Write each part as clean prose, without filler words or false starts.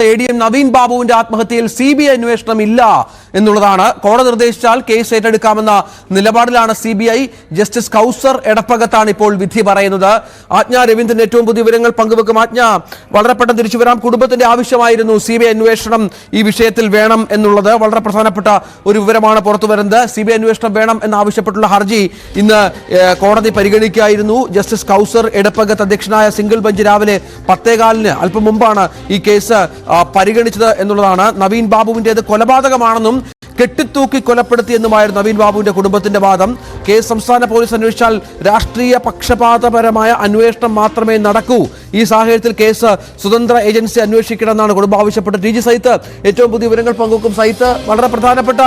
ADM Naveen ബാബുവിന്റെ ആത്മഹത്യയിൽ CBI അന്വേഷണം ഇല്ല എന്നുള്ളതാണ്. കോടതി നിർദ്ദേശിച്ചാൽ കേസ് ഏറ്റെടുക്കാമെന്ന നിലപാടിലാണ് CBI. ജസ്റ്റിസ് കൗസർ എടപ്പകത്താണ് ഇപ്പോൾ വിധി പറയുന്നത്. ആജ്ഞ രവീന്ദ്രൻ ഏറ്റവും പുതിയ വിവരങ്ങൾ പങ്കുവെക്കും. ആജ്ഞ, വളരെ പെട്ടെന്ന് തിരിച്ചു വരാം. കുടുംബത്തിന്റെ ആവശ്യമായിരുന്നു CBI അന്വേഷണം ഈ വിഷയത്തിൽ വേണം എന്നുള്ളത്. വളരെ പ്രധാനപ്പെട്ട ഒരു വിവരമാണ് പുറത്തു വരുന്നത്. CBI അന്വേഷണം വേണം എന്നാവശ്യപ്പെട്ടുള്ള ഹർജി ഇന്ന് കോടതി പരിഗണിക്കുകയായിരുന്നു. ജസ്റ്റിസ് കൗസർ എടപ്പകത്ത് അധ്യക്ഷനായ സിംഗിൾ ബെഞ്ച് രാവിലെ 10:15 അല്പം മുമ്പാണ് ഈ കേസ് പരിഗണിച്ചത് എന്നുള്ളതാണ്. നവീൻ ബാബുവിന്റേത് കൊലപാതകമാണെന്നും കെട്ടിത്തൂക്കി കൊലപ്പെടുത്തിയെന്നുമായിരുന്നു നവീൻ ബാബുവിന്റെ കുടുംബത്തിന്റെ വാദം. കേസ് സംസ്ഥാന പോലീസ് അന്വേഷിച്ചാൽ രാഷ്ട്രീയ പക്ഷപാതപരമായ അന്വേഷണം മാത്രമേ നടക്കൂ. ഈ സാഹചര്യത്തിൽ കേസ് സ്വതന്ത്ര ഏജൻസി അന്വേഷിക്കണമെന്നാണ് കുടുംബം ആവശ്യപ്പെട്ടത്. TG സൈത്ത് ഏറ്റവും പുതിയ വിവരങ്ങൾ പങ്കുവെക്കും. സൈത്ത്, വളരെ പ്രധാനപ്പെട്ട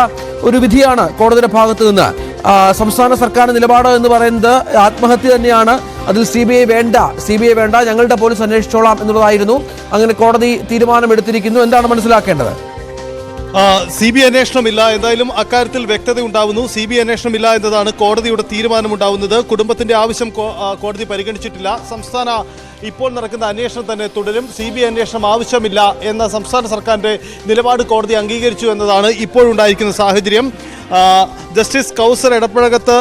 ഒരു വിധിയാണ് കോടതിയുടെ ഭാഗത്ത് നിന്ന്. സംസ്ഥാന സർക്കാരിന്റെ നിലപാട് എന്ന് പറയുന്നത് ആത്മഹത്യ തന്നെയാണ്. അതിൽ CBI വേണ്ട, ഞങ്ങളുടെ പോലീസ് അന്വേഷിച്ചോളാം എന്നുള്ളതായിരുന്നു. അങ്ങനെ കോടതി തീരുമാനമെടുത്തിരിക്കുന്നു. എന്താണ് മനസ്സിലാക്കേണ്ടത്? CBI അന്വേഷണമില്ല, എന്തായാലും അക്കാര്യത്തിൽ വ്യക്തത ഉണ്ടാവുന്നു. CBI അന്വേഷണമില്ല എന്നതാണ് കോടതിയുടെ തീരുമാനമുണ്ടാവുന്നത്. കുടുംബത്തിന്റെ ആവശ്യം കോടതി പരിഗണിച്ചിട്ടില്ല. സംസ്ഥാന ഇപ്പോൾ നടക്കുന്ന അന്വേഷണം തന്നെ തുടരും. CBI അന്വേഷണം ആവശ്യമില്ല എന്ന സംസ്ഥാന സർക്കാരിന്റെ നിലപാട് കോടതി അംഗീകരിച്ചു എന്നതാണ് ഇപ്പോഴുണ്ടായിരിക്കുന്ന സാഹചര്യം. ജസ്റ്റിസ് കൗസർ എടപ്പഴകത്ത്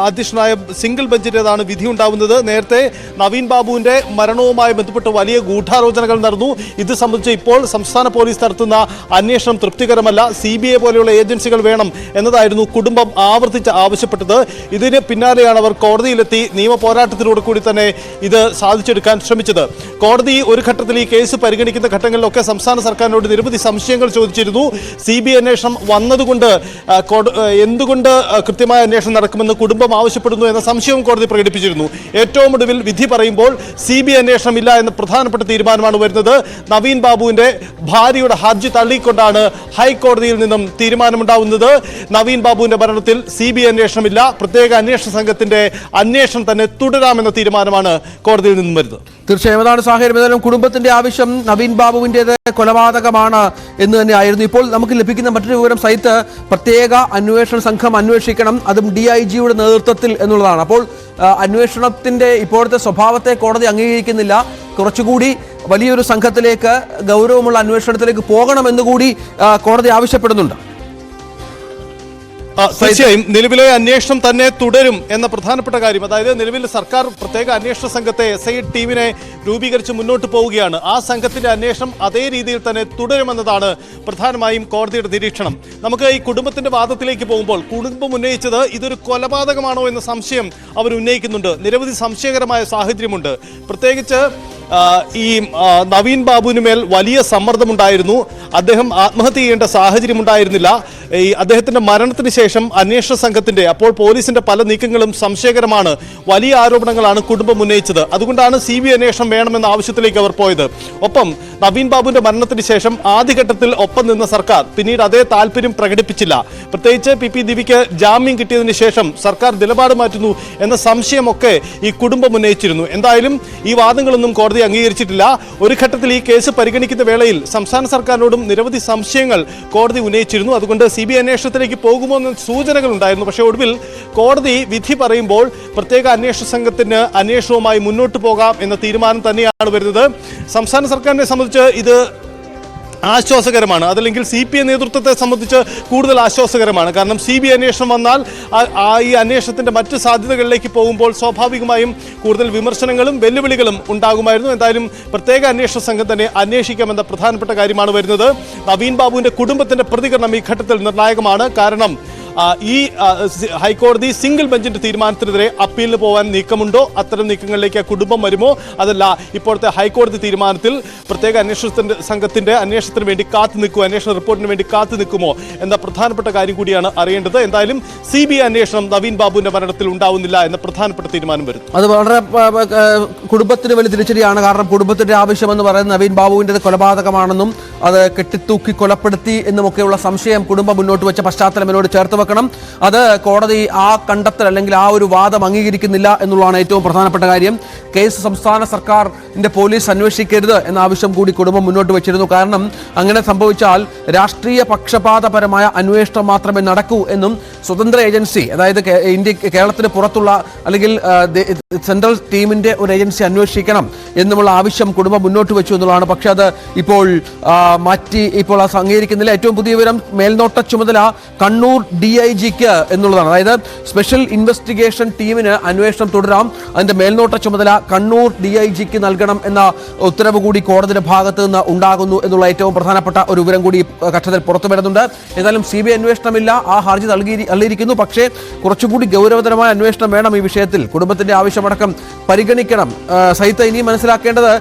അധ്യക്ഷനായ സിംഗിൾ ബെഞ്ചിൻ്റെതാണ് വിധി ഉണ്ടാവുന്നത്. നേരത്തെ നവീൻ ബാബുവിന്റെ മരണവുമായി ബന്ധപ്പെട്ട് വലിയ ഗൂഢാലോചനകൾ നടന്നു. ഇത് സംബന്ധിച്ച് ഇപ്പോൾ സംസ്ഥാന പോലീസ് നടത്തുന്ന അന്വേഷണം തൃപ്തികരമല്ല, CBI പോലെയുള്ള ഏജൻസികൾ വേണം എന്നതായിരുന്നു കുടുംബം ആവർത്തിച്ച് ആവശ്യപ്പെട്ടത്. ഇതിന് പിന്നാലെയാണ് അവർ കോടതിയിലെത്തി നിയമ പോരാട്ടത്തിലൂടെ കൂടി തന്നെ ഇത് സാധിച്ചെടുക്കാൻ ശ്രമിച്ചത്. കോടതി ഒരു ഘട്ടത്തിൽ ഈ കേസ് പരിഗണിക്കുന്ന ഘട്ടങ്ങളിലൊക്കെ സംസ്ഥാന സർക്കാരിനോട് നിരവധി സംശയങ്ങൾ ചോദിച്ചിരുന്നു. CBI അന്വേഷണം വന്നതുകൊണ്ട് എന്തുകൊണ്ട് കൃത്യമായ അന്വേഷണം നടക്കുമെന്ന് കുടുംബം ആവശ്യപ്പെടുന്നു എന്ന സംശയവും കോടതി പ്രകടിപ്പിച്ചിരുന്നു. ഏറ്റവും ഒടുവിൽ വിധി പറയുമ്പോൾ CBI അന്വേഷണം ഇല്ല എന്ന പ്രധാനപ്പെട്ട തീരുമാനമാണ് വരുന്നത്. നവീൻ ബാബുവിന്റെ ഭാര്യയുടെ ഹർജി തള്ളിക്കൊണ്ടാണ് ഹൈക്കോടതിയിൽ നിന്നും തീരുമാനമുണ്ടാവുന്നത്. നവീൻ ബാബുവിന്റെ മരണത്തിൽ CBI അന്വേഷണമില്ല, പ്രത്യേക അന്വേഷണ സംഘത്തിന്റെ അന്വേഷണം തന്നെ തുടരാമെന്ന തീരുമാനമാണ് കോടതിയിൽ നിന്നും വരുന്നത്. തീർച്ചയായും അതാണ് സാഹചര്യം. ഏതായാലും കുടുംബത്തിന്റെ ആവശ്യം നവീൻ ബാബുവിൻ്റെത് കൊലപാതകമാണ് എന്ന് തന്നെയായിരുന്നു. ഇപ്പോൾ നമുക്ക് ലഭിക്കുന്ന മറ്റൊരു വിവരം, സൈത്ത് പ്രത്യേക അന്വേഷണ സംഘം അന്വേഷിക്കണം, അതും DIGയുടെ നേതൃത്വത്തിൽ എന്നുള്ളതാണ്. അപ്പോൾ അന്വേഷണത്തിന്റെ ഇപ്പോഴത്തെ സ്വഭാവത്തെ കോടതി അംഗീകരിക്കുന്നില്ല. കുറച്ചുകൂടി വലിയൊരു സംഘത്തിലേക്ക്, ഗൗരവമുള്ള അന്വേഷണത്തിലേക്ക് പോകണമെന്നുകൂടി കോടതി ആവശ്യപ്പെടുന്നുണ്ട്. തീർച്ചയായും നിലവിലെ അന്വേഷണം തന്നെ തുടരും എന്ന പ്രധാനപ്പെട്ട കാര്യം, അതായത് നിലവിൽ സർക്കാർ പ്രത്യേക അന്വേഷണ സംഘത്തെ SI ടീമിനെ രൂപീകരിച്ച് മുന്നോട്ട് പോവുകയാണ്. ആ സംഘത്തിന്റെ അന്വേഷണം അതേ രീതിയിൽ തന്നെ തുടരുമെന്നതാണ് പ്രധാനമായും കോടതിയുടെ നിരീക്ഷണം. നമുക്ക് ഈ കുടുംബത്തിന്റെ വാദത്തിലേക്ക് പോകുമ്പോൾ കുടുംബം ഉന്നയിച്ചത് ഇതൊരു കൊലപാതകമാണോ എന്ന സംശയം അവർ ഉന്നയിക്കുന്നുണ്ട്. നിരവധി സംശയകരമായ സാഹചര്യമുണ്ട്. പ്രത്യേകിച്ച് ഈ നവീൻ ബാബുവിന് മേൽ വലിയ സമ്മർദ്ദമുണ്ടായിരുന്നു. അദ്ദേഹം ആത്മഹത്യ ചെയ്യേണ്ട സാഹചര്യം ഉണ്ടായിരുന്നില്ല. ഈ അദ്ദേഹത്തിന്റെ മരണത്തിന് ശേഷം അന്വേഷണ സംഘത്തിന്റെ, അപ്പോൾ പോലീസിന്റെ പല നീക്കങ്ങളും സംശയകരമാണ്. വലിയ ആരോപണങ്ങളാണ് കുടുംബം ഉന്നയിച്ചത്. അതുകൊണ്ടാണ് CBI അന്വേഷണം വേണമെന്ന ആവശ്യത്തിലേക്ക് അവർ പോയത്. ഒപ്പം നവീൻ ബാബുവിന്റെ മരണത്തിന് ശേഷം ആദ്യഘട്ടത്തിൽ ഒപ്പം നിന്ന സർക്കാർ പിന്നീട് അതേ താല്പര്യം പ്രകടിപ്പിച്ചില്ല. പ്രത്യേകിച്ച് PP ദിവ്യയ്ക്ക് ജാമ്യം കിട്ടിയതിന് ശേഷം സർക്കാർ നിലപാട് മാറ്റുന്നു എന്ന സംശയമൊക്കെ ഈ കുടുംബം ഉന്നയിച്ചിരുന്നു. എന്തായാലും ഈ വാദങ്ങളൊന്നും കോടതി അംഗീകരിച്ചിട്ടില്ല. ഒരു ഘട്ടത്തിൽ ഈ കേസ് പരിഗണിക്കുന്ന വേളയിൽ സംസ്ഥാന സർക്കാരിനോടും നിരവധി സംശയങ്ങൾ കോടതി ഉന്നയിച്ചിരുന്നു. അതുകൊണ്ട് CBI അന്വേഷണത്തിലേക്ക് പോകുമോ എന്ന സൂചനകൾ ഉണ്ടായിരുന്നു. പക്ഷേ ഒടുവിൽ കോടതി വിധി പറയുമ്പോൾ പ്രത്യേക അന്വേഷണ സംഘത്തിന് അന്വേഷണവുമായി മുന്നോട്ട് പോകാം എന്ന തീരുമാനം തന്നെയാണ് വരുന്നത്. സംസ്ഥാന സർക്കാരിനെ സംബന്ധിച്ച് ഇത് ആശ്വാസകരമാണ്. അതല്ലെങ്കിൽ CPI നേതൃത്വത്തെ സംബന്ധിച്ച് കൂടുതൽ ആശ്വാസകരമാണ്. കാരണം CBI അന്വേഷണം വന്നാൽ ഈ അന്വേഷണത്തിന്റെ മറ്റ് സാധ്യതകളിലേക്ക് പോകുമ്പോൾ സ്വാഭാവികമായും കൂടുതൽ വിമർശനങ്ങളും വെല്ലുവിളികളും ഉണ്ടാകുമായിരുന്നു. എന്തായാലും പ്രത്യേക അന്വേഷണ സംഘം തന്നെ അന്വേഷിക്കാമെന്ന പ്രധാനപ്പെട്ട കാര്യമാണ് വരുന്നത്. നവീൻ ബാബുവിന്റെ കുടുംബത്തിന്റെ പ്രതികരണം ഈ ഘട്ടത്തിൽ നിർണായകമാണ്. കാരണം ഈ ഹൈക്കോടതി സിംഗിൾ ബെഞ്ചിന്റെ തീരുമാനത്തിനെതിരെ അപ്പീലിന് പോകാൻ നീക്കമുണ്ടോ, അത്തരം നീക്കങ്ങളിലേക്ക് കുടുംബം വരുമോ, അതല്ല ഇപ്പോഴത്തെ ഹൈക്കോടതി തീരുമാനത്തിൽ പ്രത്യേക അന്വേഷണ സംഘത്തിന്റെ അന്വേഷണത്തിന് വേണ്ടി അന്വേഷണ റിപ്പോർട്ടിന് വേണ്ടി കാത്തു നിൽക്കുമോ എന്ന പ്രധാനപ്പെട്ട കാര്യം കൂടിയാണ് അറിയേണ്ടത്. എന്തായാലും CBI അന്വേഷണം നവീൻ ബാബുവിന്റെ മരണത്തിൽ ഉണ്ടാവുന്നില്ല എന്ന പ്രധാനപ്പെട്ട തീരുമാനം വരുന്നു. അത് വളരെ കുടുംബത്തിന് വലിയ തിരിച്ചടിയാണ്. കാരണം കുടുംബത്തിന്റെ ആവശ്യമെന്ന് പറയുന്നത് നവീൻ ബാബുവിന്റെ കൊലപാതകമാണെന്നും അത് കെട്ടിത്തൂക്കി കൊലപ്പെടുത്തി എന്നുമൊക്കെയുള്ള സംശയം കുടുംബം മുന്നോട്ട് വെച്ച പശ്ചാത്തലം എന്നോട് ചേർത്ത് വെക്കണം. അത് കോടതി ആ കണ്ടെത്തൽ അല്ലെങ്കിൽ ആ ഒരു വാദം അംഗീകരിക്കുന്നില്ല എന്നുള്ളതാണ് ഏറ്റവും പ്രധാനപ്പെട്ട കാര്യം. കേസ് സംസ്ഥാന സർക്കാരിന്റെ പോലീസ് അന്വേഷിക്കരുത് എന്ന ആവശ്യം കൂടി കുടുംബം മുന്നോട്ട് വെച്ചിരുന്നു. കാരണം അങ്ങനെ സംഭവിച്ചാൽ രാഷ്ട്രീയ പക്ഷപാതപരമായ അന്വേഷണം മാത്രമേ നടക്കൂ എന്നും സ്വതന്ത്ര ഏജൻസി, അതായത് കേരളത്തിന് പുറത്തുള്ള അല്ലെങ്കിൽ സെൻട്രൽ ടീമിന്റെ ഒരു ഏജൻസി അന്വേഷിക്കണം എന്നുമുള്ള ആവശ്യം കുടുംബം മുന്നോട്ട് വെച്ചു എന്നുള്ളതാണ്. പക്ഷെ അത് ഇപ്പോൾ മാറ്റി ഇപ്പോൾ അംഗീകരിക്കുന്നില്ല. ഏറ്റവും പുതിയ വിവരം മേൽനോട്ട ചുമതല കണ്ണൂർ DIGക്ക് എന്നുള്ളതാണ്. അതായത് സ്പെഷ്യൽ ഇൻവെസ്റ്റിഗേഷൻ ടീമിന് അന്വേഷണം തുടരാം, അതിന്റെ മേൽനോട്ട ചുമതല കണ്ണൂർ DIGക്ക് നൽകണം എന്ന ഉത്തരവ് കൂടി കോടതിയുടെ ഭാഗത്ത് നിന്ന് ഉണ്ടാകുന്നു എന്നുള്ള ഏറ്റവും പ്രധാനപ്പെട്ട ഒരു വിവരം കൂടി ഘട്ടത്തിൽ പുറത്തു വരുന്നുണ്ട്. ഏതായാലും CBI അന്വേഷണമില്ല, ആ ഹർജി തള്ളിയിരിക്കുന്നു. പക്ഷേ കുറച്ചുകൂടി ഗൗരവതരമായ അന്വേഷണം വേണം ഈ വിഷയത്തിൽ. കുടുംബത്തിന്റെ ആവശ്യമടക്കം പരിഗണിക്കണം. സഹിത ഇനി മനസ്സിലാക്കേണ്ടത്